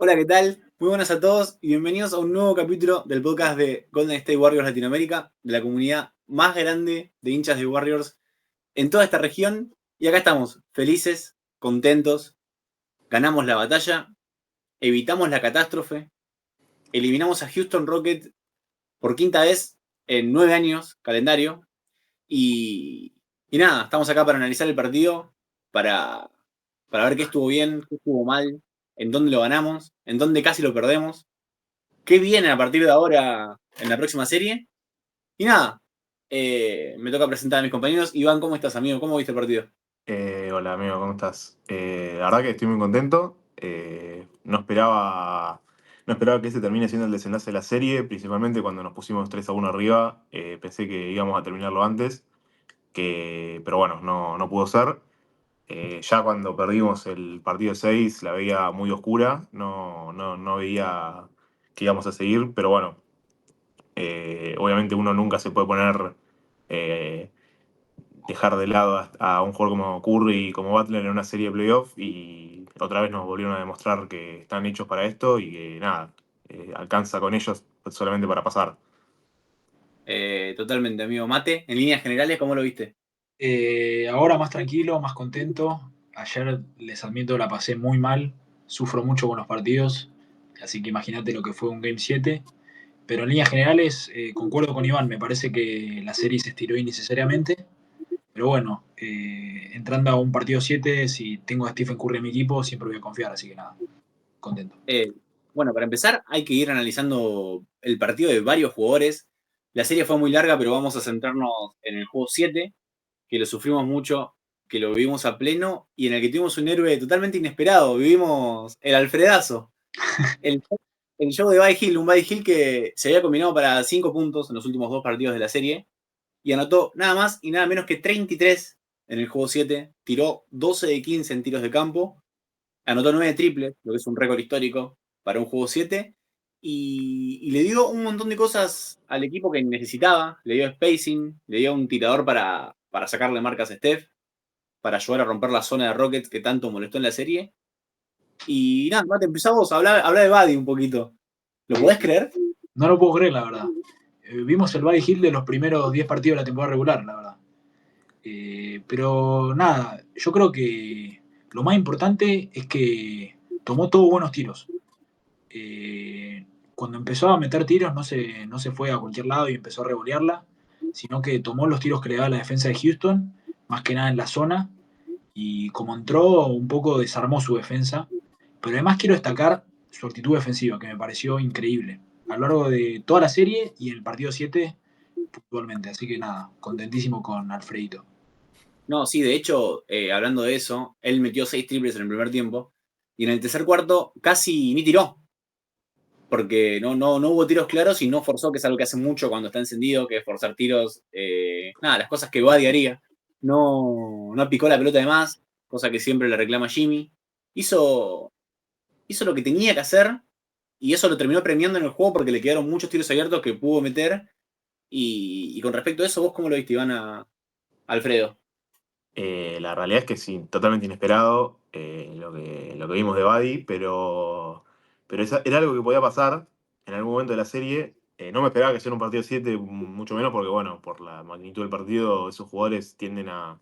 Hola, ¿qué tal? Muy buenas a todos y bienvenidos a un nuevo capítulo del podcast de Golden State Warriors Latinoamérica, de la comunidad más grande de hinchas de Warriors en toda esta región. Y acá estamos, felices, contentos, ganamos la batalla, evitamos la catástrofe, eliminamos a Houston Rockets por quinta vez en 9 años, calendario, y, y nada, estamos acá para analizar el partido, para, para ver qué estuvo bien, qué estuvo mal, en dónde lo ganamos, en dónde casi lo perdemos. Qué viene a partir de ahora en la próxima serie. Y nada, me toca presentar a mis compañeros. Iván, ¿cómo estás, amigo? ¿Cómo viste el partido? Hola amigo, ¿cómo estás? La verdad que estoy muy contento. No esperaba que este termine siendo el desenlace de la serie, principalmente cuando nos pusimos 3-1 arriba. Pensé que íbamos a terminarlo antes, pero bueno, no pudo ser. Ya cuando perdimos el partido 6 la veía muy oscura, no veía que íbamos a seguir, pero bueno, obviamente uno nunca se puede poner eh, dejar de lado a un jugador como Curry y como Butler en una serie de playoff y otra vez nos volvieron a demostrar que están hechos para esto y que nada, alcanza con ellos solamente para pasar. Totalmente, amigo. Mate, en líneas generales, ¿cómo lo viste? Ahora más tranquilo, más contento. Ayer les admito la pasé muy mal. Sufro mucho con los partidos. Así que imagínate lo que fue un Game 7. Pero en líneas generales, concuerdo con Iván. Me parece que la serie se estiró innecesariamente. Pero bueno, entrando a un partido 7, si tengo a Stephen Curry en mi equipo, siempre voy a confiar. Así que nada, contento. Eh, bueno, para empezar, hay que ir analizando el partido de varios jugadores. La serie fue muy larga, pero vamos a centrarnos en el juego 7, que lo sufrimos mucho, que lo vivimos a pleno y en el que tuvimos un héroe totalmente inesperado. Vivimos el Alfredazo. El, el show de Buddy Hield, un Buddy Hield que se había combinado para 5 puntos en los últimos 2 partidos de la serie y anotó nada más y nada menos que 33 en el juego 7, tiró 12 de 15 en tiros de campo, anotó 9 triples, lo que es un récord histórico para un juego 7, y le dio un montón de cosas al equipo que necesitaba, le dio spacing, le dio un tirador para sacarle marcas a Steph, para ayudar a romper la zona de Rockets que tanto molestó en la serie. Y nada, Mate, empezamos a hablar de Buddy un poquito. ¿Lo podés creer? No lo puedo creer, la verdad. Vimos el Buddy Hill de los primeros 10 partidos de la temporada regular, la verdad. Pero nada, yo creo que lo más importante es que tomó todos buenos tiros. Eh, Cuando empezó a meter tiros no se fue a cualquier lado y empezó a revolearla, sino que tomó los tiros que le daba la defensa de Houston, más que nada en la zona, y como entró un poco desarmó su defensa. Pero además quiero destacar su actitud defensiva, que me pareció increíble, a lo largo de toda la serie y en el partido 7 puntualmente. Así que nada, contentísimo con Alfredito. No, sí, de hecho, hablando de eso, él metió 6 triples en el primer tiempo y en el tercer cuarto casi ni tiró, porque no hubo tiros claros y no forzó, que es algo que hace mucho cuando está encendido, que es forzar tiros, nada, las cosas que Buddy haría. No picó la pelota de más, cosa que siempre le reclama Jimmy. Hizo, hizo lo que tenía que hacer y eso lo terminó premiando en el juego porque le quedaron muchos tiros abiertos que pudo meter. Y con respecto a eso, ¿vos cómo lo viste, Iván, a Alfredo? La realidad es que sí, totalmente inesperado lo que vimos de Buddy, pero era algo que podía pasar en algún momento de la serie. No me esperaba que sea un partido 7 mucho menos porque, bueno, por la magnitud del partido, esos jugadores tienden a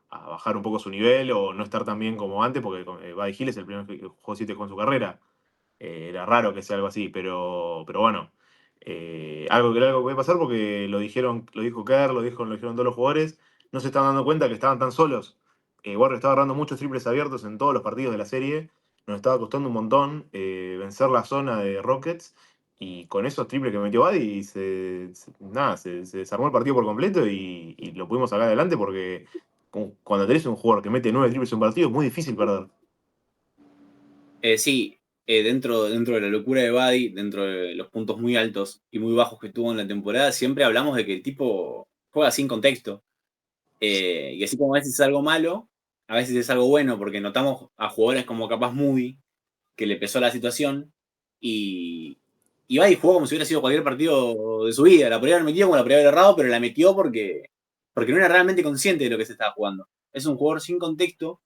bajar un poco su nivel o no estar tan bien como antes, porque Buddy Hield es el primer juego 7 con su carrera. Era raro que sea algo así, pero bueno. Algo que puede pasar porque lo dijo Kerr, lo dijeron todos los jugadores, no se estaban dando cuenta que estaban tan solos. Warriors estaba agarrando muchos triples abiertos en todos los partidos de la serie, nos estaba costando un montón vencer la zona de Rockets, y con esos triples que metió Buddy nada, se desarmó el partido por completo y lo pudimos sacar adelante porque cuando tenés un jugador que mete 9 triples en un partido es muy difícil perder. Sí, dentro de la locura de Buddy, dentro de los puntos muy altos y muy bajos que tuvo en la temporada, siempre hablamos de que el tipo juega sin contexto. Y así como a veces es algo malo, a veces es algo bueno, porque notamos a jugadores como capaz Moody, que le pesó la situación, y, y Buddy jugó como si hubiera sido cualquier partido de su vida. La podría haber metido como la podría haber errado, pero la metió porque no era realmente consciente de lo que se estaba jugando. Es un jugador sin contexto,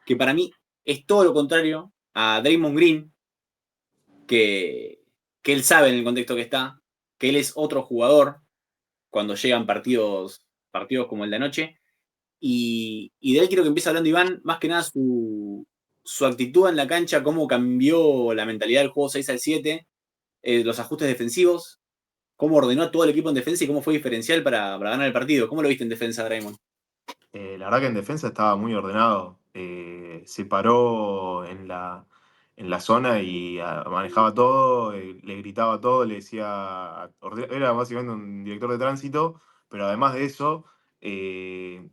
que para mí es todo lo contrario a Draymond Green, que él sabe en el contexto que está, que él es otro jugador cuando llegan partidos como el de anoche. Y de él quiero que empiece hablando Iván, más que nada su actitud en la cancha, cómo cambió la mentalidad del juego 6-7, los ajustes defensivos, cómo ordenó a todo el equipo en defensa y cómo fue diferencial para ganar el partido. ¿Cómo lo viste en defensa, Draymond? La verdad que en defensa estaba muy ordenado. Se paró en la zona y manejaba todo, le gritaba todo, le decía. Era básicamente un director de tránsito, pero además de eso,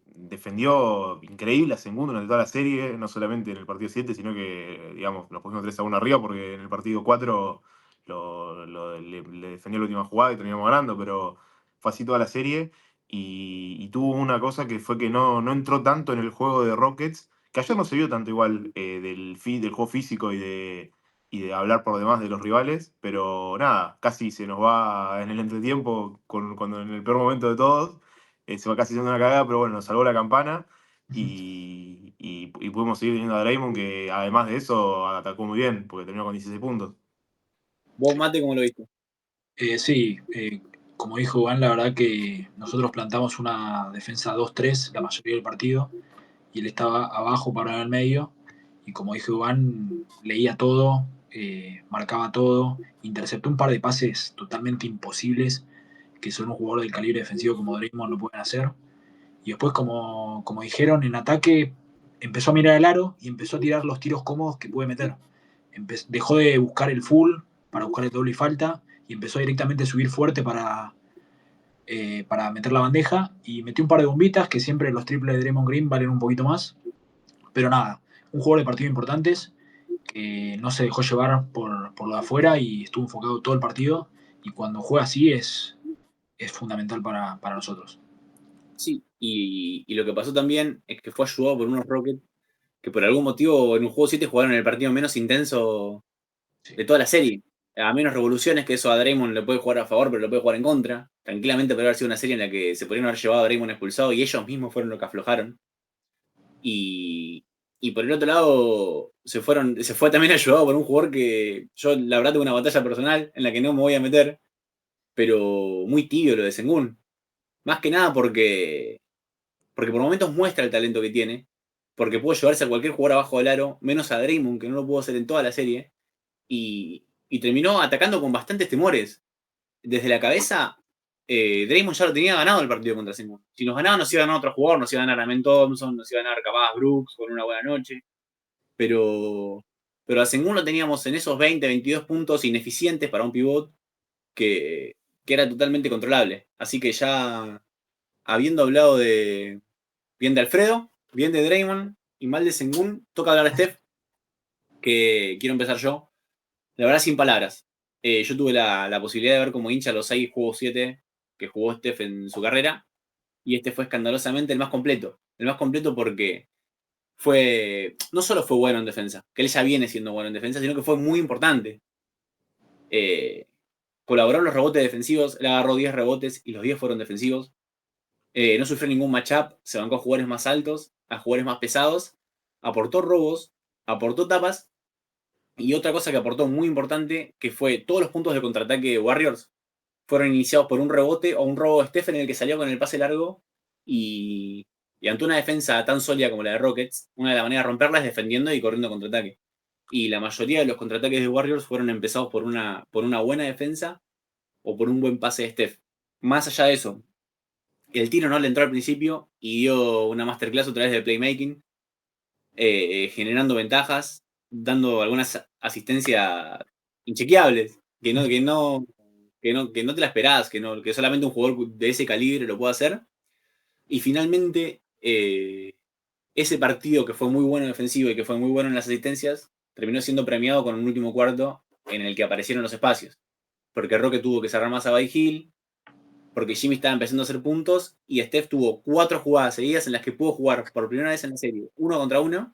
defendió increíble a Sengun durante toda la serie, no solamente en el partido 7 sino que, digamos, nos pusimos 3-1 arriba, porque en el partido 4 le defendió la última jugada y terminamos ganando, pero fue así toda la serie. Y tuvo una cosa que fue que no entró tanto en el juego de Rockets, que ayer no se vio tanto igual del juego físico y de hablar por demás de los rivales, pero nada, casi se nos va en el entretiempo, cuando en el peor momento de todos, se va casi haciendo una cagada, pero bueno, nos salvó la campana y pudimos seguir teniendo a Draymond, que además de eso atacó muy bien, porque terminó con 16 puntos. ¿Vos, Mate, cómo lo viste? Sí, como dijo Iván, la verdad que nosotros plantamos una defensa 2-3 la mayoría del partido y él estaba abajo para en el medio y como dijo Iván, leía todo, marcaba todo, interceptó un par de pases totalmente imposibles que solo un jugador del calibre defensivo como Draymond lo pueden hacer. Y después, como dijeron, en ataque empezó a mirar el aro y empezó a tirar los tiros cómodos que puede meter. Dejó de buscar el full para buscar el doble y falta y empezó directamente a subir fuerte para meter la bandeja y metió un par de bombitas que siempre los triples de Draymond Green valen un poquito más. Pero nada, un jugador de partidos importantes que no se dejó llevar por lo de afuera y estuvo enfocado todo el partido y cuando juega así es fundamental para nosotros. Sí, y lo que pasó también es que fue ayudado por unos Rockets que por algún motivo en un juego 7 jugaron el partido menos intenso Sí. de toda la serie. A menos revoluciones, que eso a Draymond le puede jugar a favor, pero lo puede jugar en contra. Tranquilamente podría haber sido una serie en la que se podrían haber llevado a Draymond expulsado y ellos mismos fueron los que aflojaron. Y por el otro lado, se fue también ayudado por un jugador que yo, la verdad, tengo una batalla personal en la que no me voy a meter, pero muy tibio lo de Sengun. Más que nada porque por momentos muestra el talento que tiene, porque puede llevarse a cualquier jugador abajo del aro, menos a Draymond, que no lo pudo hacer en toda la serie, y terminó atacando con bastantes temores. Desde la cabeza, Draymond ya lo tenía ganado el partido contra Sengun. Si nos ganaba, nos iba a ganar otro jugador, nos iba a ganar a Men Thompson, nos iba a ganar capaz Brooks con una buena noche, pero, a Sengun lo teníamos en esos 20, 22 puntos ineficientes para un pivot que, era totalmente controlable. Así que ya, habiendo hablado bien de Alfredo, bien de Draymond y mal de Sengun, toca hablar de Steph, que quiero empezar yo. La verdad, sin palabras. Yo tuve la posibilidad de ver como hincha los 6 juegos 7 que jugó Steph en su carrera, y este fue escandalosamente el más completo. El más completo porque no solo fue bueno en defensa, que él ya viene siendo bueno en defensa, sino que fue muy importante. Colaboró en los rebotes defensivos, él agarró 10 rebotes y los 10 fueron defensivos. No sufrió ningún matchup, se bancó a jugadores más altos, a jugadores más pesados, aportó robos, aportó tapas, y otra cosa que aportó muy importante, que fue todos los puntos de contraataque de Warriors fueron iniciados por un rebote o un robo de Stephen en el que salió con el pase largo, y ante una defensa tan sólida como la de Rockets, una de las maneras de romperla es defendiendo y corriendo contraataque. Y la mayoría de los contraataques de Warriors fueron empezados por una buena defensa o por un buen pase de Steph. Más allá de eso, el tiro no le entró al principio y dio una masterclass otra vez de playmaking, generando ventajas, dando algunas asistencias inchequeables, que no te la esperás, que solamente un jugador de ese calibre lo puede hacer. Y finalmente, ese partido que fue muy bueno en ofensivo y que fue muy bueno en las asistencias, terminó siendo premiado con un último cuarto en el que aparecieron los espacios. Porque Roque tuvo que cerrar más a By Hill, porque Jimmy estaba empezando a hacer puntos, y Steph tuvo 4 jugadas seguidas en las que pudo jugar por primera vez en la serie 1 contra 1,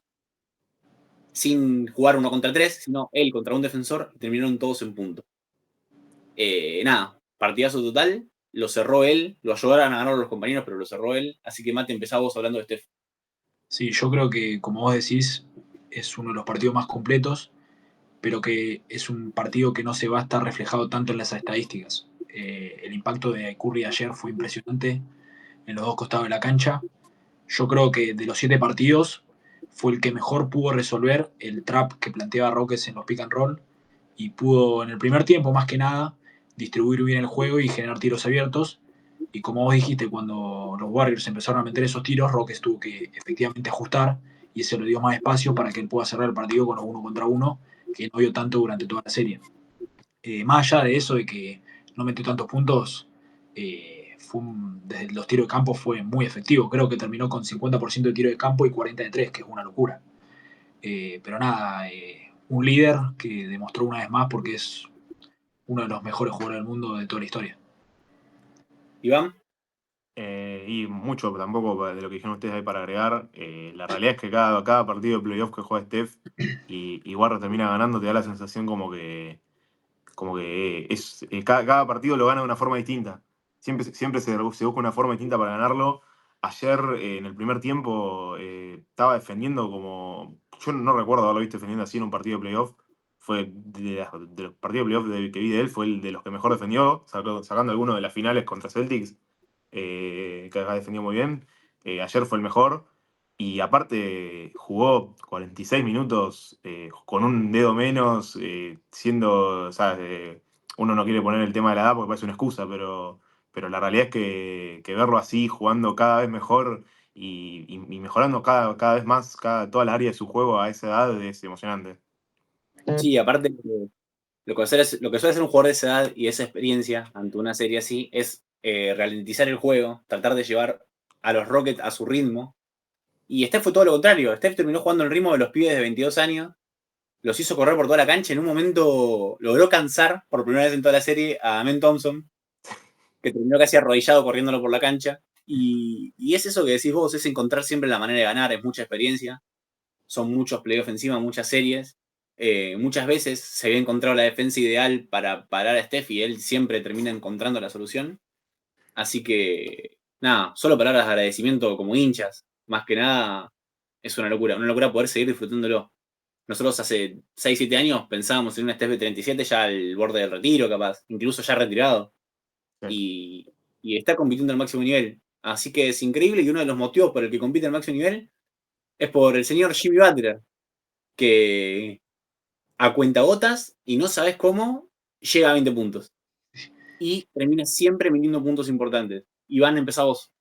sin jugar 1 contra 3, sino él contra un defensor, y terminaron todos en punto. Nada, partidazo total, lo cerró él, lo ayudaron a ganar los compañeros, pero lo cerró él. Así que, Mate, empezá vos hablando de Steph. Sí, yo creo que, como vos decís, es uno de los partidos más completos. pero que es un partido que no se va a estar reflejado tanto en las estadísticas. El impacto de Curry ayer fue impresionante en los dos costados de la cancha. Yo creo que de los 7 partidos fue el que mejor pudo resolver el trap que planteaba Rockets en los pick and roll y pudo en el primer tiempo más que nada distribuir bien el juego y generar tiros abiertos. Y como vos dijiste, cuando los Warriors empezaron a meter esos tiros, Rockets tuvo que efectivamente ajustar y eso le dio más espacio para que él pueda cerrar el partido con los 1 contra 1, que no vio tanto durante toda la serie. Más allá de eso, de que no metió tantos puntos, desde los tiros de campo fue muy efectivo. Creo que terminó con 50% de tiro de campo y 40 de 3, que es una locura. Pero nada, un líder que demostró una vez más porque es uno de los mejores jugadores del mundo de toda la historia. Iván, Y mucho tampoco de lo que dijeron ustedes hay para agregar. La realidad es que cada partido de playoff que juega Steph y Warriors termina ganando, te da la sensación como que cada partido lo gana de una forma distinta. Siempre se busca una forma distinta para ganarlo. Ayer, en el primer tiempo, estaba defendiendo como. Yo no recuerdo haberlo visto defendiendo así en un partido de playoff. Fue de los partidos de playoff que vi de él, fue el de los que mejor defendió, sacando alguno de las finales contra Celtics, que acá defendió muy bien. Ayer fue el mejor. Y aparte jugó 46 minutos con un dedo menos, siendo, ¿sabes? Uno no quiere poner el tema de la edad porque parece una excusa, pero la realidad es que verlo así, jugando cada vez mejor y mejorando cada vez más toda la área de su juego a esa edad es emocionante. sí, aparte, lo que suele hacer un jugador de esa edad y esa experiencia ante una serie así es ralentizar el juego, tratar de llevar a los Rockets a su ritmo. Y Steph fue todo lo contrario. Steph terminó jugando el ritmo de los pibes de 22 años, los hizo correr por toda la cancha. En un momento logró cansar por primera vez en toda la serie a Amen Thompson, que terminó casi arrodillado corriéndolo por la cancha. Y es eso que decís vos, es encontrar siempre la manera de ganar, es mucha experiencia. Son muchos playoffs encima, muchas series. Muchas veces se había encontrado la defensa ideal para parar a Steph y él siempre termina encontrando la solución. Así que, nada, solo palabras de agradecimiento como hinchas. Más que nada, es una locura poder seguir disfrutándolo. Nosotros hace 6 7 años pensábamos en un Steph de 37 ya al borde del retiro, capaz, incluso ya retirado. Sí. Y está compitiendo al máximo nivel. Así que es increíble y uno de los motivos por el que compite al máximo nivel es por el señor Jimmy Butler, que a cuentagotas y no sabes cómo llega a 20 puntos. Y termina siempre metiendo puntos importantes. Iván, empezamos.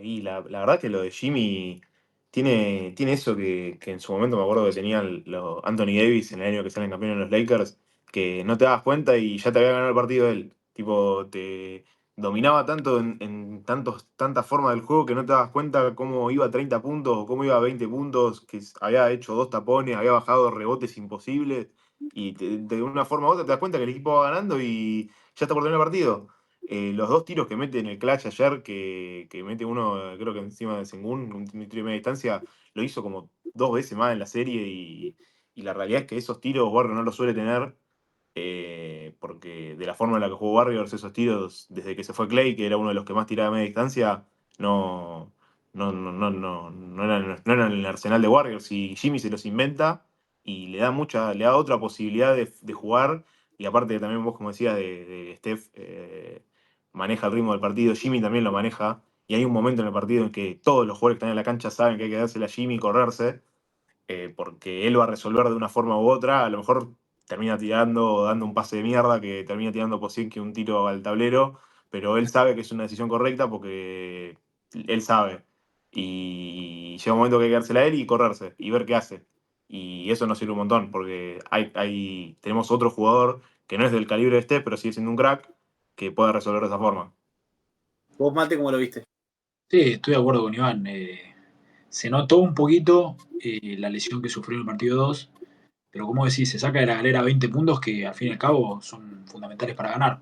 Y la verdad que lo de Jimmy tiene eso que en su momento me acuerdo que tenían los Anthony Davis en el año que salen campeones los Lakers, que no te das cuenta y ya te había ganado el partido él. Tipo, te dominaba tanto en tantas formas del juego que no te das cuenta cómo iba a 30 puntos o cómo iba a 20 puntos, que había hecho 2 tapones, había bajado rebotes imposibles y de una forma u otra te das cuenta que el equipo va ganando y ya está por terminar el partido. Los 2 tiros que mete en el clutch ayer, que mete uno, creo que encima de Sengun, un tiro de media distancia, lo hizo como 2 veces más en la serie y la realidad es que esos tiros Warriors no los suele tener, porque de la forma en la que jugó Warriors, esos tiros, desde que se fue Clay, que era uno de los que más tiraba de media distancia, no eran en el arsenal de Warriors y Jimmy se los inventa y le da otra posibilidad de jugar. Y aparte también vos, como decías, de Steph, maneja el ritmo del partido, Jimmy también lo maneja, y hay un momento en el partido en que todos los jugadores que están en la cancha saben que hay que dársela a Jimmy y correrse, porque él va a resolver de una forma u otra, a lo mejor termina tirando o dando un pase de mierda que termina tirando por 100 que un tiro al tablero, pero él sabe que es una decisión correcta porque él sabe. Y llega un momento que hay que dársela a él y correrse y ver qué hace. Y eso nos sirve un montón, porque tenemos otro jugador que no es del calibre de este, pero sigue siendo un crack, que pueda resolver de esa forma. Vos, Mate, ¿cómo lo viste? Sí, estoy de acuerdo con Iván. Se notó un poquito la lesión que sufrió en el partido 2, pero como decís, se saca de la galera 20 puntos que al fin y al cabo son fundamentales para ganar.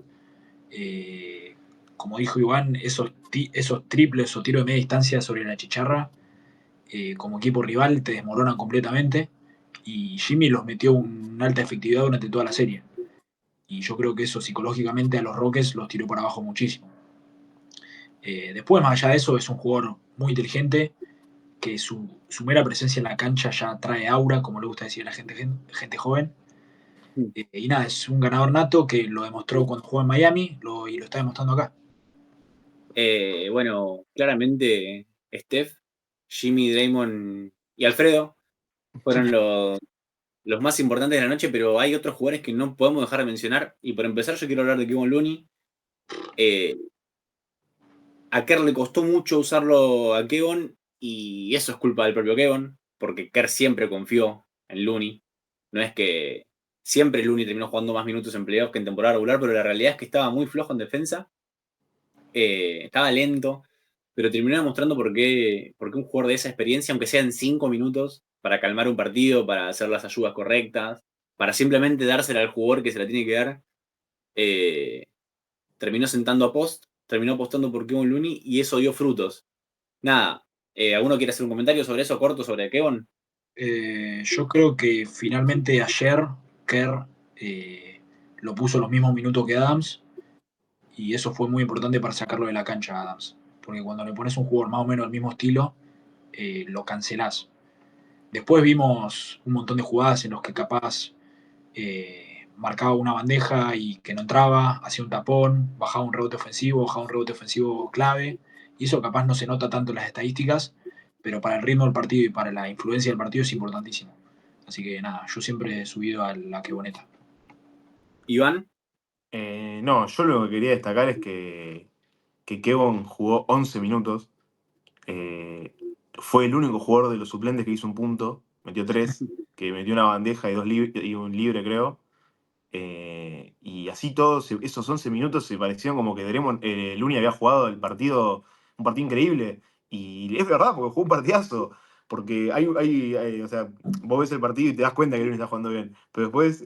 Como dijo Iván, esos triples o tiros de media distancia sobre la chicharra, como equipo rival te desmoronan completamente y Jimmy los metió una alta efectividad durante toda la serie. Y yo creo que eso psicológicamente a los Rockets los tiró para abajo muchísimo. Después, más allá de eso, es un jugador muy inteligente que su mera presencia en la cancha ya trae aura, como le gusta decir a la gente joven. Y nada, es un ganador nato que lo demostró cuando jugó en Miami y lo está demostrando acá. Bueno, claramente Steph, Jimmy, Draymond y Alfredo fueron los más importantes de la noche, pero hay otros jugadores que no podemos dejar de mencionar. Y por empezar, yo quiero hablar de Kevon Looney. A Kerr le costó mucho usarlo a Kevon, y eso es culpa del propio Kevon, porque Kerr siempre confió en Looney. No es que siempre Looney terminó jugando más minutos en playoffs que en temporada regular, pero la realidad es que estaba muy flojo en defensa, estaba lento, pero terminó demostrando por qué un jugador de esa experiencia, aunque sea en 5 minutos, para calmar un partido, para hacer las ayudas correctas, para simplemente dársela al jugador que se la tiene que dar, eh, terminó sentando a post, terminó apostando por Kevon Looney y eso dio frutos. Nada, ¿alguno quiere hacer un comentario sobre eso corto sobre Kevon? Yo creo que finalmente ayer Kerr lo puso los mismos minutos que Adams y eso fue muy importante para sacarlo de la cancha a Adams. Porque cuando le pones un jugador más o menos del mismo estilo, lo cancelás. Después vimos un montón de jugadas en los que capaz marcaba una bandeja y que no entraba, hacía un tapón, bajaba un rebote ofensivo clave, y eso capaz no se nota tanto en las estadísticas, pero para el ritmo del partido y para la influencia del partido es importantísimo. Así que nada, yo siempre he subido a la queboneta. Iván. No, yo lo que quería destacar es que Kevon jugó 11 minutos. Fue el único jugador de los suplentes que hizo un punto, metió 3, que metió una bandeja y un libre, creo. Y así todos esos 11 minutos se parecían como que Looney había jugado un partido increíble. Y es verdad, porque jugó un partidazo. Porque o sea, vos ves el partido y te das cuenta que Looney está jugando bien. Pero después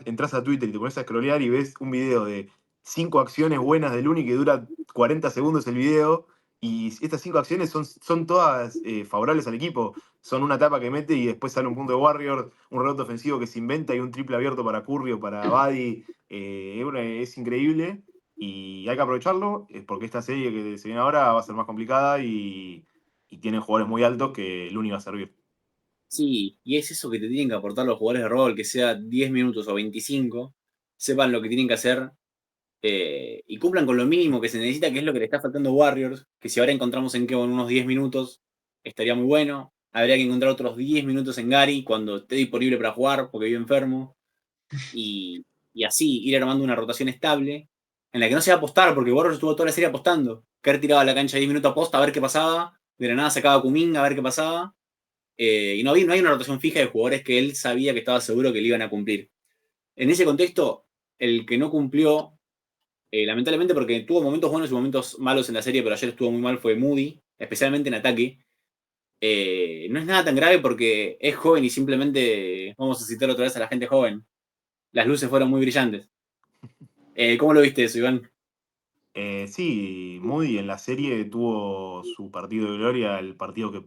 entras a Twitter y te pones a scrollear y ves un video de 5 acciones buenas de Looney que dura 40 segundos el video. Y estas 5 acciones son todas favorables al equipo. Son una tapa que mete y después sale un punto de Warrior, un rebote ofensivo que se inventa y un triple abierto para Curry o para Buddy. Es increíble y hay que aprovecharlo porque esta serie que se viene ahora va a ser más complicada y tienen jugadores muy altos que Looney va a servir. Sí, y es eso que te tienen que aportar los jugadores de rol, que sea 10 minutos o 25, sepan lo que tienen que hacer, y cumplan con lo mínimo que se necesita, que es lo que le está faltando a Warriors, que si ahora encontramos en Kevon unos 10 minutos, estaría muy bueno. Habría que encontrar otros 10 minutos en Gary cuando esté disponible para jugar, porque vive enfermo, y, y así ir armando una rotación estable, en la que no se va a apostar, porque Warriors estuvo toda la serie apostando. Kerr tiraba a la cancha 10 minutos a posta a ver qué pasaba, de la nada sacaba a Kuminga a ver qué pasaba, y no hay una rotación fija de jugadores que él sabía que estaba seguro que le iban a cumplir. En ese contexto, el que no cumplió, lamentablemente porque tuvo momentos buenos y momentos malos en la serie, pero ayer estuvo muy mal, fue Moody, especialmente en ataque. No es nada tan grave porque es joven y simplemente vamos a citar otra vez a la gente joven. Las luces fueron muy brillantes. ¿Cómo lo viste eso, Iván? Sí, Moody en la serie tuvo su partido de gloria, el partido que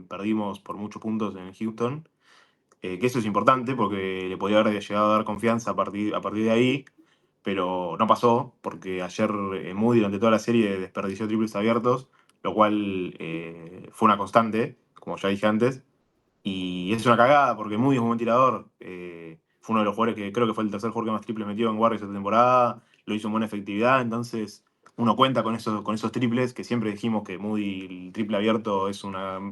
perdimos por muchos puntos en Houston. Que eso es importante porque le podía haber llegado a dar confianza a partir de ahí, pero no pasó porque ayer Moody durante toda la serie desperdició triples abiertos, lo cual fue una constante, como ya dije antes, y es una cagada porque Moody es un buen tirador. Fue uno de los jugadores que creo que fue el tercer jugador que más triples metió en Warriors esta temporada, lo hizo en buena efectividad, entonces uno cuenta con esos triples, que siempre dijimos que Moody el triple abierto es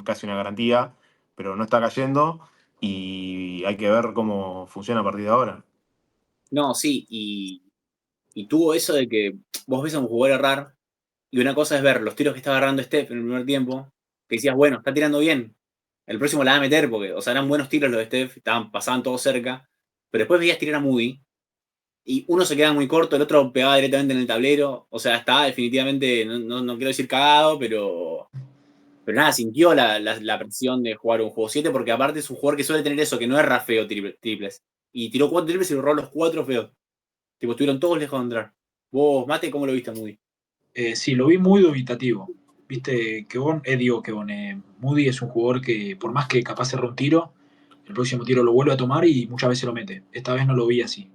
casi una garantía, pero no está cayendo y hay que ver cómo funciona a partir de ahora. No, sí, y tuvo eso de que vos ves a un jugador errar, y una cosa es ver los tiros que estaba agarrando Steph en el primer tiempo, que decías, bueno, está tirando bien, el próximo la va a meter, porque, o sea, eran buenos tiros los de Steph, pasaban todos cerca, pero después veías tirar a Moody, y uno se quedaba muy corto, el otro pegaba directamente en el tablero, o sea, estaba definitivamente, no quiero decir cagado, pero nada, sintió la presión de jugar un juego 7, porque aparte es un jugador que suele tener eso, que no erra feo triples, y tiró 4 triples y logró los 4 feos, tipo, estuvieron todos lejos de entrar. Vos, Mate, ¿cómo lo viste a Moody? Sí, lo vi muy dubitativo. Viste que Moody es un jugador que, por más que capaz cerró un tiro, el próximo tiro lo vuelve a tomar y muchas veces lo mete. Esta vez no lo vi así.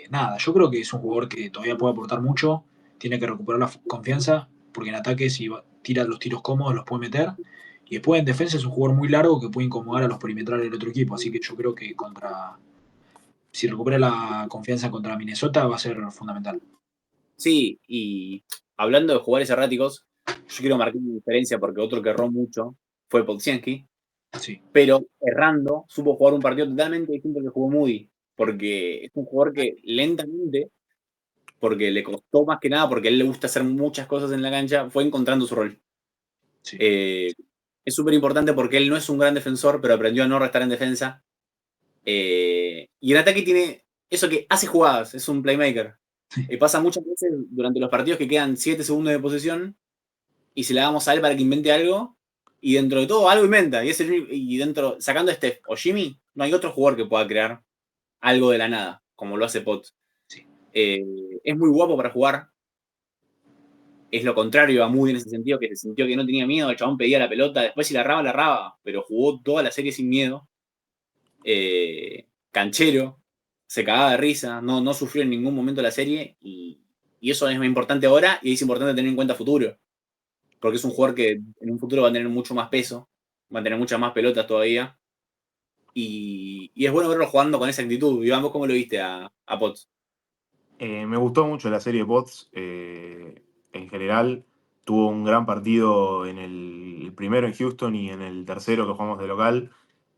Nada, yo creo que es un jugador que todavía puede aportar mucho, tiene que recuperar la confianza, porque en ataque si tira los tiros cómodos los puede meter. Y después en defensa es un jugador muy largo que puede incomodar a los perimetrales del otro equipo. Así que yo creo que si recupera la confianza contra Minnesota va a ser fundamental. Sí, y hablando de jugadores erráticos, yo quiero marcar una diferencia porque otro que erró mucho fue Podziemski, Sí. pero errando supo jugar un partido totalmente distinto al que jugó Moody, porque es un jugador que lentamente, porque le costó más que nada, porque a él le gusta hacer muchas cosas en la cancha, fue encontrando su rol. Sí. Es súper importante porque él no es un gran defensor, pero aprendió a no restar en defensa. Y en ataque tiene eso que hace jugadas, es un playmaker. Pasa muchas veces durante los partidos que quedan 7 segundos de posesión y se le damos a él para que invente algo y dentro de todo algo inventa. Y dentro, sacando a Steph o Jimmy, no hay otro jugador que pueda crear algo de la nada, como lo hace Potts. Sí. Es muy guapo para jugar. Es lo contrario a Moody en ese sentido, que se sintió que no tenía miedo, el chabón pedía la pelota, después si la erraba, pero jugó toda la serie sin miedo. Canchero, se cagaba de risa, no sufrió en ningún momento la serie y eso es muy importante ahora y es importante tener en cuenta futuro, porque es un jugador que en un futuro va a tener mucho más peso, va a tener muchas más pelotas todavía y es bueno verlo jugando con esa actitud. Iván, ¿vos cómo lo viste a Potts? Me gustó mucho la serie de Pots. En general, tuvo un gran partido en el primero en Houston y en el tercero que jugamos de local,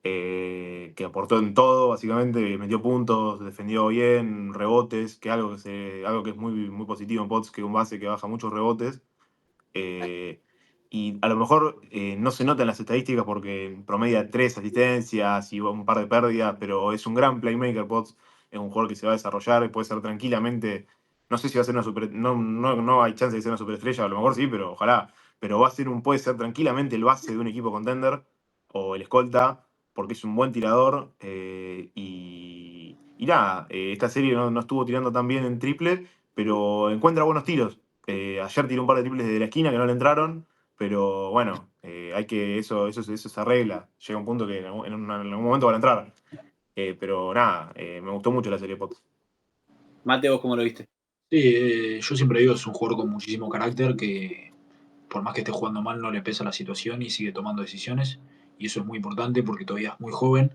que aportó en todo, básicamente, metió puntos, defendió bien, rebotes, que algo que es muy, muy positivo en Pots, que es un base que baja muchos rebotes. Eh, y a lo mejor no se nota en las estadísticas porque promedia 3 asistencias y un par de pérdidas, pero es un gran playmaker. Potts es un jugador que se va a desarrollar y puede ser tranquilamente. No sé si va a ser una super. No hay chance de ser una superestrella, a lo mejor sí, pero ojalá. Pero puede ser tranquilamente el base de un equipo contender o el escolta, porque es un buen tirador. Y nada, esta serie no estuvo tirando tan bien en triple, pero encuentra buenos tiros. Ayer tiró un par de triples de la esquina que no le entraron, pero bueno, hay que eso se arregla. Llega un punto que en algún momento van a entrar. Pero nada, me gustó mucho la serie Potts. Mate, ¿vos cómo lo viste? Sí, yo siempre digo, es un jugador con muchísimo carácter que por más que esté jugando mal no le pesa la situación y sigue tomando decisiones. Y eso es muy importante porque todavía es muy joven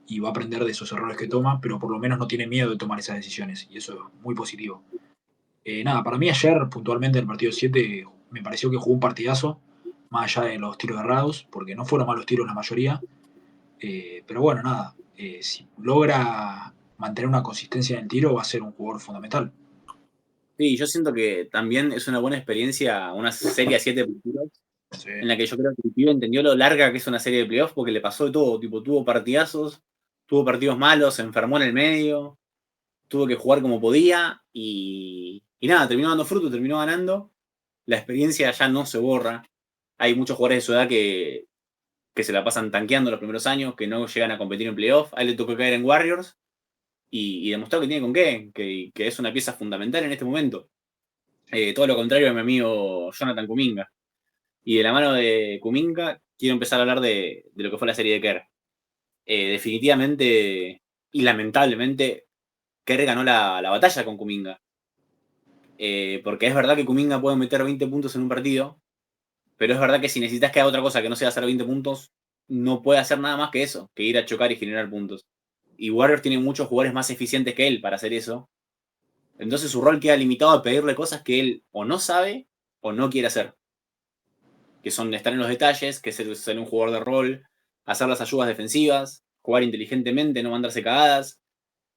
y va a aprender de esos errores que toma, pero por lo menos no tiene miedo de tomar esas decisiones y eso es muy positivo. Nada, para mí ayer puntualmente en el partido 7 me pareció que jugó un partidazo, más allá de los tiros errados, porque no fueron malos tiros la mayoría. Pero bueno, nada, si logra mantener una consistencia en el tiro va a ser un jugador fundamental. Sí, yo siento que también es una buena experiencia, una serie a 7 partidos, Sí. en la que yo creo que el pibe entendió lo larga que es una serie de playoffs porque le pasó de todo, tipo, tuvo partidazos, tuvo partidos malos, se enfermó en el medio, tuvo que jugar como podía y nada, terminó dando fruto, terminó ganando. La experiencia ya no se borra. Hay muchos jugadores de su edad que se la pasan tanqueando los primeros años, que no llegan a competir en playoff. A él le tocó caer en Warriors y demostró que tiene con qué, que es una pieza fundamental en este momento. Todo lo contrario de mi amigo Jonathan Kuminga. Y de la mano de Kuminga quiero empezar a hablar de lo que fue la serie de Kerr. Definitivamente y lamentablemente Kerr ganó la batalla con Kuminga. Porque es verdad que Kuminga puede meter 20 puntos en un partido, pero es verdad que si necesitas que haga otra cosa que no sea hacer 20 puntos, no puede hacer nada más que eso, que ir a chocar y generar puntos. Y Warriors tiene muchos jugadores más eficientes que él para hacer eso. Entonces su rol queda limitado a pedirle cosas que él o no sabe o no quiere hacer. Que son estar en los detalles, que es ser un jugador de rol, hacer las ayudas defensivas, jugar inteligentemente, no mandarse cagadas.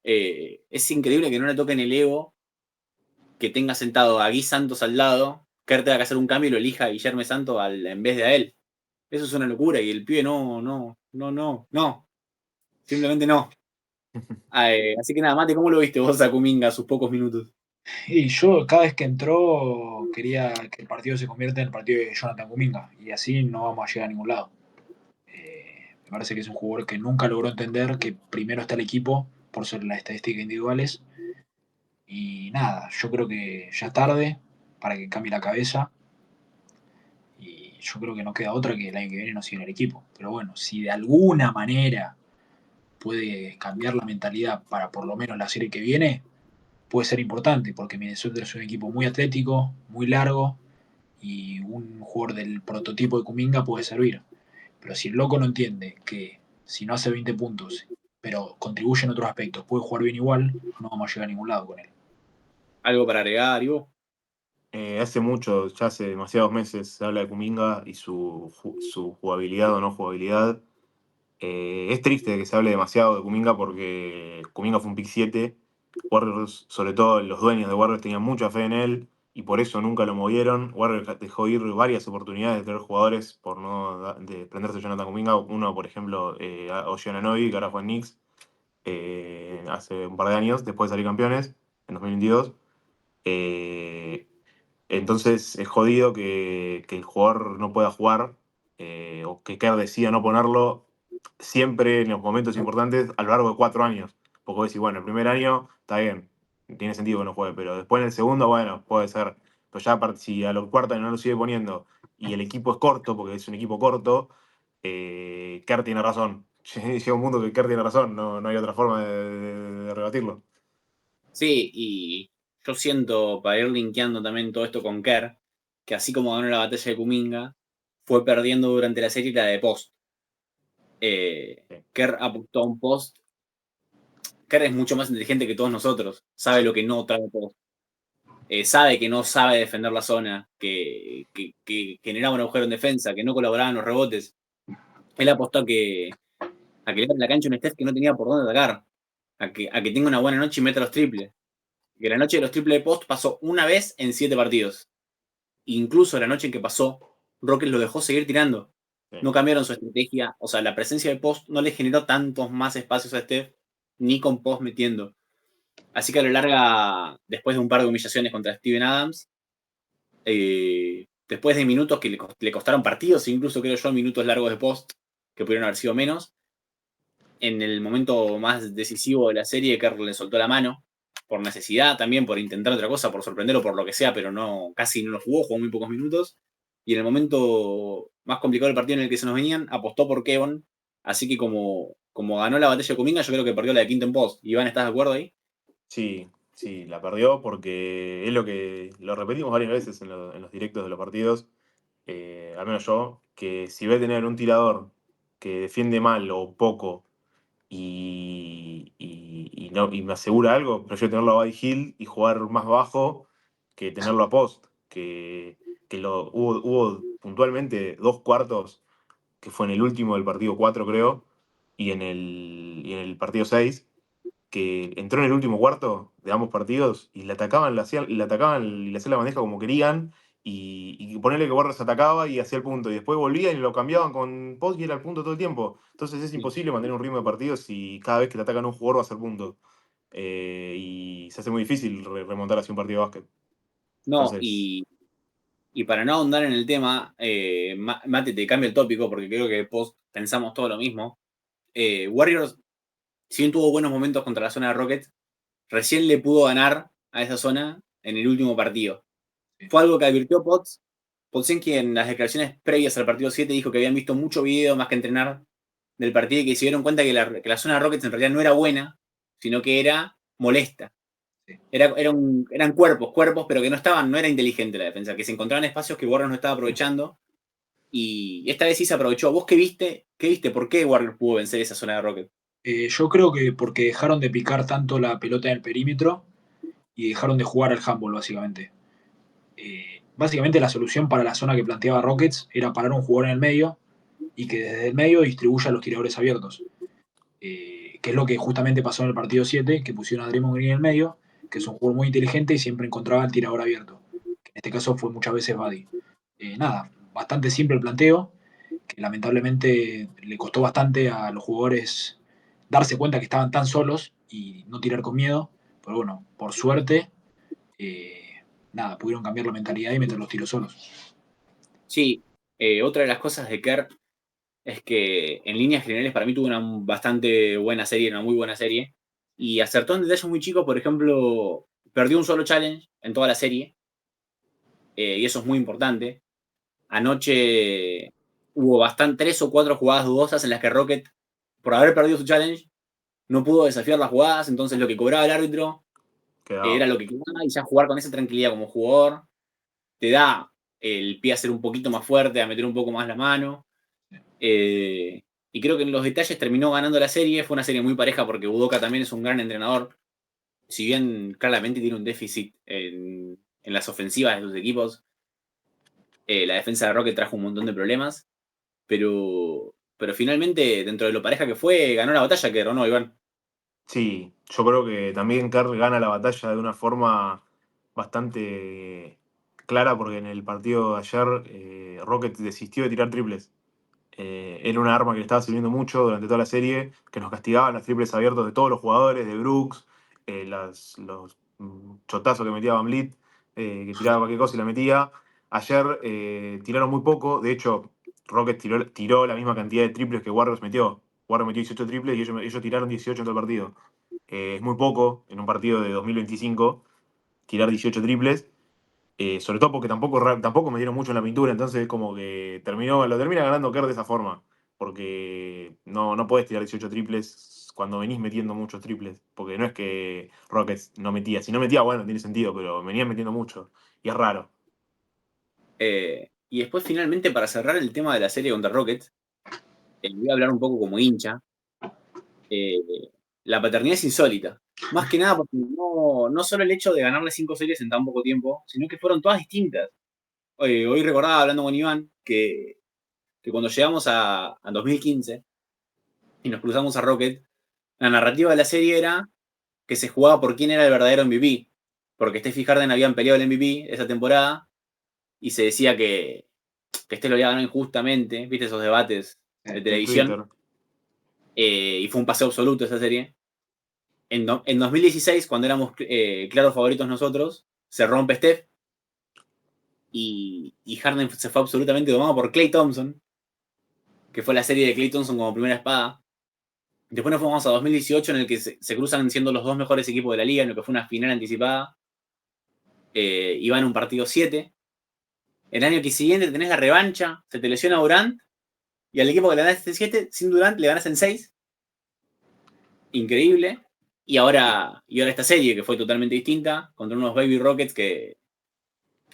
Es increíble que no le toquen el ego, que tenga sentado a Gui Santos al lado, que tenga que hacer un cambio y lo elija a Guillermo Santos en vez de a él. Eso es una locura y el pibe no. Simplemente no. Así que nada, Mate, ¿cómo lo viste vos a Kuminga a sus pocos minutos? Y yo cada vez que entró quería que el partido se convierta en el partido de Jonathan Kuminga y así no vamos a llegar a ningún lado. Me parece que es un jugador que nunca logró entender que primero está el equipo por ser las estadísticas individuales y nada, yo creo que ya es tarde para que cambie la cabeza y yo creo que no queda otra que el año que viene no siga en el equipo. Pero bueno, si de alguna manera puede cambiar la mentalidad para por lo menos la serie que viene, puede ser importante, porque Minnesota es un equipo muy atlético, muy largo, y un jugador del prototipo de Kuminga puede servir. Pero si el loco no entiende que si no hace 20 puntos, pero contribuye en otros aspectos, puede jugar bien igual, no vamos a llegar a ningún lado con él. ¿Algo para agregar, Ivo? Hace mucho, ya hace demasiados meses, se habla de Kuminga y su jugabilidad o no jugabilidad. Es triste que se hable demasiado de Kuminga porque Kuminga fue un pick 7. Warriors, sobre todo los dueños de Warriors, tenían mucha fe en él y por eso nunca lo movieron. Warriors dejó ir varias oportunidades de tener jugadores por no desprenderse de Jonathan Kuminga. Uno, por ejemplo, Oji Anunoby, que ahora juega en Knicks, hace un par de años, después de salir campeones, en 2022. Eh, entonces es jodido que el jugador no pueda jugar, o que Kerr decida no ponerlo siempre en los momentos importantes a lo largo de 4 años. Porque vos decís, bueno, el primer año está bien, tiene sentido que no juegue, pero después en el segundo, bueno, puede ser. Pero ya si a los cuartos no lo sigue poniendo y el equipo es corto, porque es un equipo corto, Kerr tiene razón. Llega un punto que Kerr tiene razón, no hay otra forma de rebatirlo. Sí, y yo siento, para ir linkeando también todo esto con Kerr, que así como ganó la batalla de Kuminga, fue perdiendo durante la serie la de post. Sí. Kerr apuntó a un post. Kerr es mucho más inteligente que todos nosotros. Sabe lo que no trae post. Sabe que no sabe defender la zona, que generaba un agujero en defensa, que no colaboraba en los rebotes. Él apostó a que le abra la cancha a un Steph que no tenía por dónde atacar. A que tenga una buena noche y meta los triples. Que la noche de los triples de post pasó una vez en 7 partidos. Incluso la noche en que pasó, Rockets lo dejó seguir tirando. Sí. No cambiaron su estrategia. O sea, la presencia de post no le generó tantos más espacios a Steph, ni con post metiendo. Así que a lo larga, después de un par de humillaciones contra Steven Adams, después de minutos que le costaron partidos, incluso creo yo, minutos largos de post, que pudieron haber sido menos, en el momento más decisivo de la serie, Kerr le soltó la mano, por necesidad también, por intentar otra cosa, por sorprender o por lo que sea, pero no, casi no lo jugó muy pocos minutos. Y en el momento más complicado del partido en el que se nos venían, apostó por Kevon. Así que como ganó la batalla de Kuminga, yo creo que perdió la de quinto en post. Iván, ¿estás de acuerdo ahí? Sí, sí, la perdió porque es lo que lo repetimos varias veces en los directos de los partidos, al menos yo, que si ve tener un tirador que defiende mal o poco y me asegura algo, prefiero tenerlo a Buddy Hield y jugar más bajo que tenerlo a post. Hubo puntualmente 2 cuartos, que fue en el último del partido 4 creo, y en el partido 6 que entró en el último cuarto de ambos partidos y le hacían la bandeja como querían, y ponerle que Warriors atacaba y hacía el punto, y después volvían y lo cambiaban con post y era el punto todo el tiempo. Entonces es imposible mantener un ritmo de partidos si cada vez que te atacan un jugador va a ser punto. Y se hace muy difícil remontar hacia un partido de básquet. No, Entonces, y para no ahondar en el tema, Mate, te cambio el tópico porque creo que post pensamos todo lo mismo. Warriors, si bien tuvo buenos momentos contra la zona de Rockets, recién le pudo ganar a esa zona en el último partido. Fue algo que advirtió Potts. Potsenki en las declaraciones previas al partido 7 dijo que habían visto mucho video más que entrenar del partido y que se dieron cuenta que la zona de Rockets en realidad no era buena, sino que era molesta. Eran cuerpos, pero que no era inteligente la defensa, que se encontraban espacios que Warriors no estaba aprovechando. Y esta vez sí se aprovechó. ¿Vos qué viste? ¿Qué viste? ¿Por qué Warriors pudo vencer esa zona de Rockets? Yo creo que porque dejaron de picar tanto la pelota en el perímetro y dejaron de jugar al handball, básicamente. Básicamente la solución para la zona que planteaba Rockets era parar un jugador en el medio y que desde el medio distribuya a los tiradores abiertos. Que es lo que justamente pasó en el partido 7, que pusieron a Draymond Green en el medio, que es un jugador muy inteligente y siempre encontraba el tirador abierto. Que en este caso fue muchas veces Buddy. Nada, bastante simple el planteo, que lamentablemente le costó bastante a los jugadores darse cuenta que estaban tan solos y no tirar con miedo. Pero bueno, por suerte, nada, pudieron cambiar la mentalidad y meter los tiros solos. Sí, otra de las cosas de Kerr es que en líneas generales para mí tuvo una bastante buena serie, una muy buena serie. Y acertó en detalles muy chicos, por ejemplo, perdió un solo challenge en toda la serie, y eso es muy importante. Anoche hubo 3 o 4 jugadas dudosas en las que Rocket, por haber perdido su challenge, no pudo desafiar las jugadas, entonces lo que cobraba el árbitro quedaba. era lo que quedaba, y ya jugar con esa tranquilidad como jugador te da el pie a ser un poquito más fuerte, a meter un poco más la mano. Y creo que en los detalles terminó ganando la serie. Fue una serie muy pareja porque Udoka también es un gran entrenador. Si bien claramente tiene un déficit en las ofensivas de sus equipos, la defensa de Rocket trajo un montón de problemas. Pero finalmente, dentro de lo pareja que fue, ganó la batalla, que no, Iván. Sí, yo creo que también Karl gana la batalla de una forma bastante clara porque en el partido de ayer Rocket desistió de tirar triples. Era una arma que le estaba sirviendo mucho durante toda la serie, que nos castigaban los triples abiertos de todos los jugadores, de Brooks, los chotazos que metía Van Vliet, que tiraba cualquier cosa y la metía. Ayer tiraron muy poco, de hecho Rocket tiró la misma cantidad de triples que Warriors metió. Warriors metió 18 triples y ellos tiraron 18 en todo el partido. Es muy poco en un partido de 2025 tirar 18 triples. Sobre todo porque tampoco me dieron mucho en la pintura, entonces como que lo termina ganando Kerr de esa forma. Porque no podés tirar 18 triples cuando venís metiendo muchos triples. Porque no es que Rockets no metía. Si no metía, bueno, tiene sentido, pero venían metiendo mucho. Y es raro. Y después, finalmente, para cerrar el tema de la serie contra Rockets, voy a hablar un poco como hincha. La paternidad es insólita. Más que nada porque no solo el hecho de ganarle 5 series en tan poco tiempo, sino que fueron todas distintas. Hoy recordaba, hablando con Iván, que cuando llegamos a 2015 y nos cruzamos a Rocket, la narrativa de la serie era que se jugaba por quién era el verdadero MVP. Porque Steph y Harden habían peleado el MVP esa temporada y se decía que Steph lo había ganado injustamente, viste esos debates de En televisión. Twitter. Y fue un paseo absoluto esa serie. En 2016, cuando éramos claros favoritos nosotros, se rompe Steph y Harden se fue absolutamente domado por Klay Thompson, que fue la serie de Klay Thompson como primera espada. Después nos fuimos a 2018, en el que se cruzan siendo los dos mejores equipos de la liga, en lo que fue una final anticipada. Y van un partido 7. El año que siguiente tenés la revancha, se te lesiona Durant, y al equipo que le ganaste 7, sin Durant, le ganas en 6. Increíble. Y ahora esta serie, que fue totalmente distinta, contra unos Baby Rockets que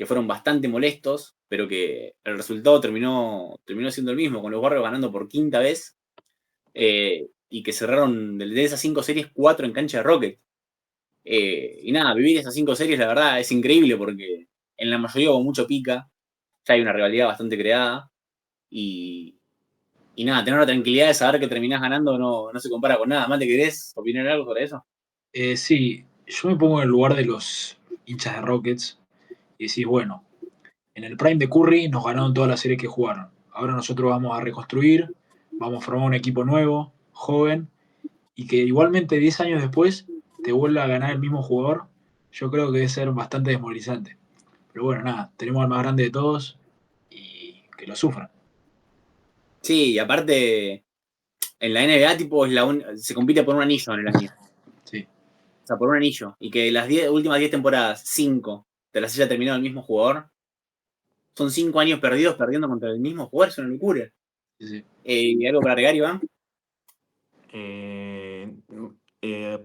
fueron bastante molestos, pero que el resultado terminó siendo el mismo, con los Warriors ganando por quinta vez, y que cerraron de esas 5 series 4 en cancha de Rocket. Y nada, vivir esas 5 series, la verdad, es increíble porque en la mayoría hubo mucho pica, ya hay una rivalidad bastante creada, y nada, tener la tranquilidad de saber que terminás ganando no se compara con nada. ¿Mate, querés opinar algo sobre eso? Sí, yo me pongo en el lugar de los hinchas de Rockets y decís, bueno, en el prime de Curry nos ganaron todas las series que jugaron. Ahora nosotros vamos a reconstruir, vamos a formar un equipo nuevo, joven, y que igualmente 10 años después te vuelva a ganar el mismo jugador, yo creo que debe ser bastante desmoralizante. Pero bueno, nada, tenemos al más grande de todos y que lo sufran. Sí, y aparte, en la NBA tipo se compite por un anillo en el año. Sí. O sea, por un anillo. Y que las últimas 10 temporadas, 5, te las haya terminado el mismo jugador. Son 5 años perdidos perdiendo contra el mismo jugador, es una locura. Sí, sí. ¿Y algo para agregar, Iván? Eh,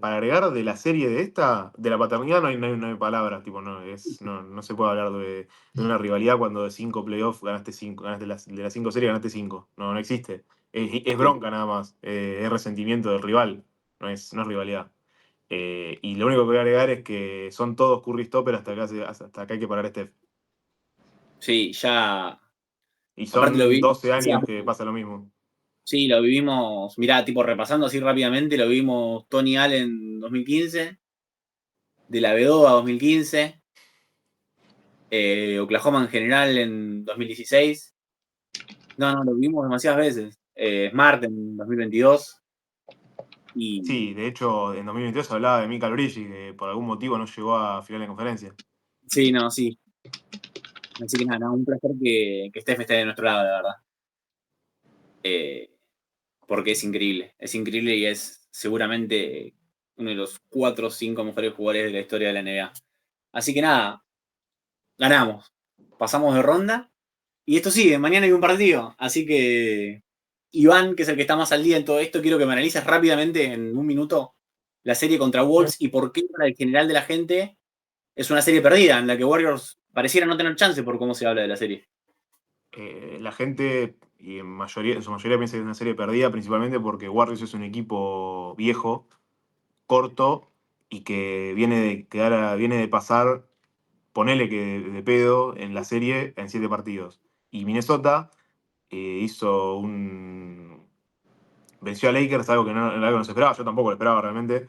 para agregar de la serie de esta, de la paternidad no hay palabras, tipo, no se puede hablar de una rivalidad cuando de 5 playoffs ganaste 5, de las 5 series ganaste 5. No existe. Es bronca nada más, es resentimiento del rival, no es rivalidad. Y lo único que voy a agregar es que son todos Curry Stopper hasta que hay que parar a Steph. Sí, ya. Y Aparte lo son vivimos. 12 años que pasa lo mismo. Sí, lo vivimos. Mirá, tipo repasando así rápidamente, lo vivimos Tony Allen 2015, de la Vedova 2015, Oklahoma en general en 2016. No, lo vivimos demasiadas veces. Smart en 2022. Y Sí, de hecho, en 2022 se hablaba de Michael Bridges, que por algún motivo no llegó a final de conferencia. sí, no, sí. Así que nada, un placer que Steph esté de nuestro lado, la verdad. Porque es increíble y es seguramente uno de los 4 o 5 mejores jugadores de la historia de la NBA. Así que nada, ganamos, pasamos de ronda y esto sigue, mañana hay un partido, así que Iván, que es el que está más al día en todo esto, quiero que me analices rápidamente en un minuto la serie contra Wolves y por qué para el general de la gente es una serie perdida, en la que Warriors pareciera no tener chance por cómo se habla de la serie. La gente, y en su mayoría piensa que es una serie perdida, principalmente porque Warriors es un equipo viejo, corto, y que viene de pasar, ponele que de pedo, en la serie en 7 partidos. Y Minnesota hizo un... venció a Lakers, algo que no se esperaba, yo tampoco lo esperaba realmente.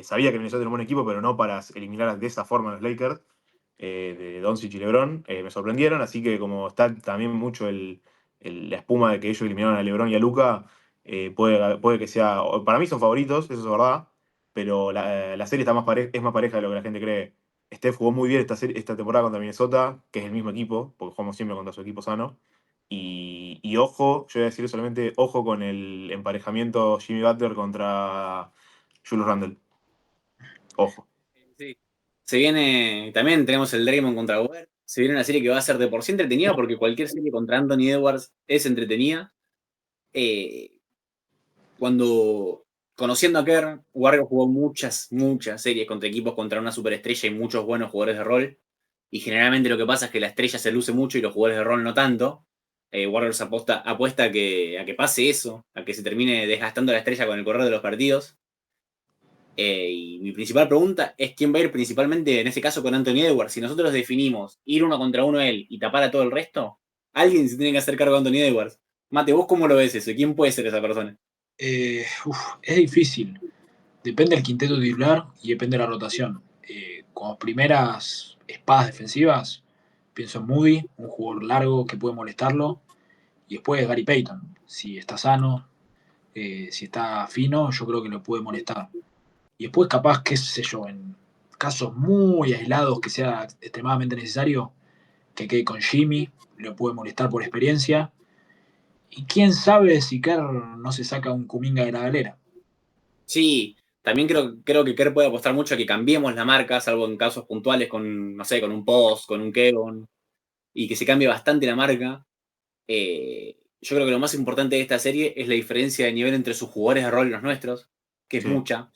Sabía que Minnesota era un buen equipo, pero no para eliminar de esa forma a los Lakers, de Doncic y LeBron. Me sorprendieron, así que como está también mucho la espuma de que ellos eliminaron a LeBron y a Luka, puede que sea... Para mí son favoritos, eso es verdad, pero la serie es más pareja de lo que la gente cree. Steph jugó muy bien esta temporada contra Minnesota, que es el mismo equipo, porque jugamos siempre contra su equipo sano. Y ojo, yo voy a decir solamente ojo con el emparejamiento Jimmy Butler contra Julius Randle. Ojo. Sí. Se viene, también tenemos el Draymond contra Gobert. Se viene una serie que va a ser de por sí entretenida, porque cualquier serie contra Anthony Edwards es entretenida. Cuando, conociendo a Kerr, Warriors jugó muchas series contra equipos contra una superestrella y muchos buenos jugadores de rol. Y generalmente lo que pasa es que la estrella se luce mucho y los jugadores de rol no tanto. Warriors apuesta a que pase eso, a que se termine desgastando la estrella con el correr de los partidos. Y mi principal pregunta es quién va a ir principalmente en ese caso con Anthony Edwards. Si nosotros definimos ir uno contra uno él y tapar a todo el resto, alguien se tiene que hacer cargo de Anthony Edwards. Mate, ¿vos cómo lo ves eso? ¿Quién puede ser esa persona? Es difícil. Depende del quinteto titular y depende de la rotación. Como primeras espadas defensivas, pienso en Moody, un jugador largo que puede molestarlo. Y después Gary Payton. Si está sano, si está fino, yo creo que lo puede molestar. Y después capaz, qué sé yo, en casos muy aislados que sea extremadamente necesario, que quede con Jimmy, lo puede molestar por experiencia. Y quién sabe si Kerr no se saca un Kuminga de la galera. Sí, también creo que Kerr puede apostar mucho a que cambiemos la marca, salvo en casos puntuales con, no sé, con un Post, con un Kevon, y que se cambie bastante la marca. Yo creo que lo más importante de esta serie es la diferencia de nivel entre sus jugadores de rol y los nuestros, que es Sí. mucha.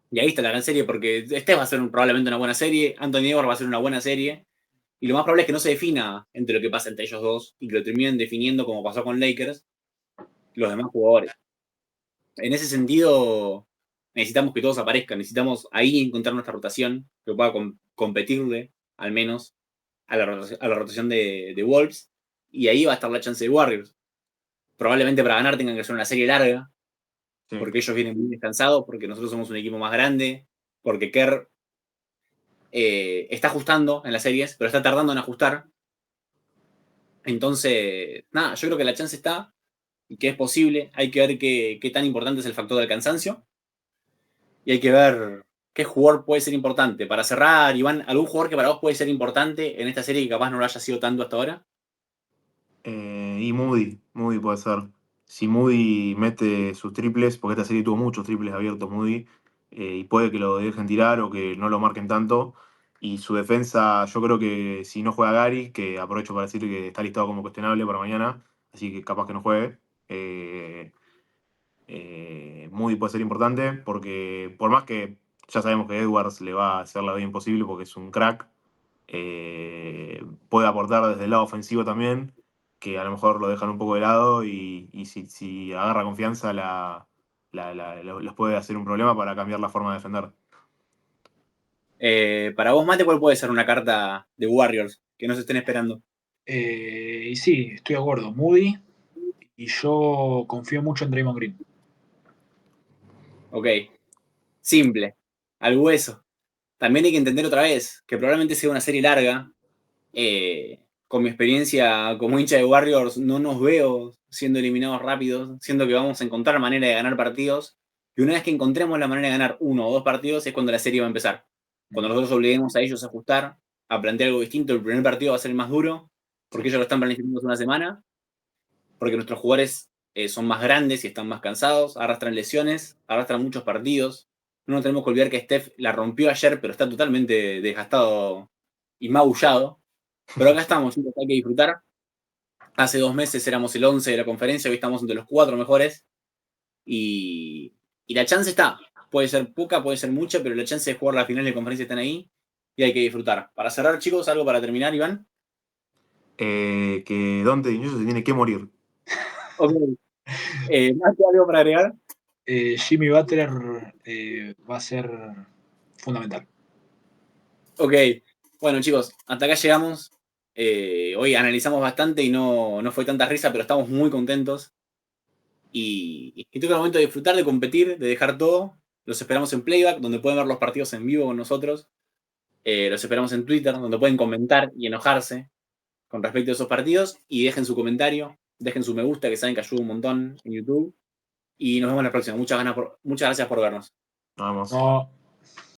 Y ahí está la gran serie, porque este va a ser probablemente una buena serie, Anthony Edwards va a ser una buena serie, y lo más probable es que no se defina entre lo que pasa entre ellos dos y que lo terminen definiendo como pasó con Lakers los demás jugadores. En ese sentido, necesitamos que todos aparezcan, necesitamos ahí encontrar nuestra rotación que pueda competirle, al menos, a la rotación de Wolves, y ahí va a estar la chance de Warriors. Probablemente para ganar tengan que ser una serie larga, Sí. porque ellos vienen muy descansados, porque nosotros somos un equipo más grande, porque Kerr está ajustando en las series, pero está tardando en ajustar. Entonces, nada, yo creo que la chance está y que es posible. Hay que ver qué tan importante es el factor del cansancio y hay que ver qué jugador puede ser importante. Para cerrar, Iván, ¿algún jugador que para vos puede ser importante en esta serie que capaz no lo haya sido tanto hasta ahora? Y Moody puede ser. Si Moody mete sus triples, porque esta serie tuvo muchos triples abiertos Moody, y puede que lo dejen tirar o que no lo marquen tanto. Y su defensa, yo creo que si no juega Gary, que aprovecho para decir que está listado como cuestionable para mañana, así que capaz que no juegue. Moody puede ser importante porque por más que ya sabemos que Edwards le va a hacer la vida imposible porque es un crack, puede aportar desde el lado ofensivo también, que a lo mejor lo dejan un poco de lado y si agarra confianza los puede hacer un problema para cambiar la forma de defender. Para vos, Mate, ¿cuál puede ser una carta de Warriors que no se estén esperando? Y sí, estoy de acuerdo. Moody, y yo confío mucho en Draymond Green. Ok, simple, al hueso. También hay que entender otra vez que probablemente sea una serie larga. Con mi experiencia como hincha de Warriors, no nos veo siendo eliminados rápidos, siendo que vamos a encontrar manera de ganar partidos. Y una vez que encontremos la manera de ganar uno o dos partidos, es cuando la serie va a empezar. Cuando nosotros obliguemos a ellos a ajustar, a plantear algo distinto, el primer partido va a ser el más duro, porque ellos lo están planificando hace una semana, porque nuestros jugadores son más grandes y están más cansados, arrastran lesiones, arrastran muchos partidos. No tenemos que olvidar que Steph la rompió ayer, pero está totalmente desgastado y magullado. Pero acá estamos, chicos, hay que disfrutar. Hace 2 meses éramos el 11 de la conferencia, hoy estamos entre los 4 mejores. Y la chance está. Puede ser poca, puede ser mucha, pero la chance de jugar la final de conferencia están ahí. y hay que disfrutar. Para cerrar, chicos, algo para terminar, Iván. Que Dante Diñoso se tiene que morir. Ok. ¿Más que algo para agregar? Jimmy Butler va a ser fundamental. Ok. Bueno, chicos, hasta acá llegamos. Hoy analizamos bastante y no fue tanta risa, pero estamos muy contentos. Y toca el momento de disfrutar, de competir, de dejar todo. Los esperamos en Playback, donde pueden ver los partidos en vivo con nosotros. Los esperamos en Twitter, donde pueden comentar y enojarse con respecto a esos partidos. Y dejen su comentario, dejen su me gusta, que saben que ayuda un montón en YouTube. Y nos vemos en la próxima. Muchas gracias por vernos. Vamos. No.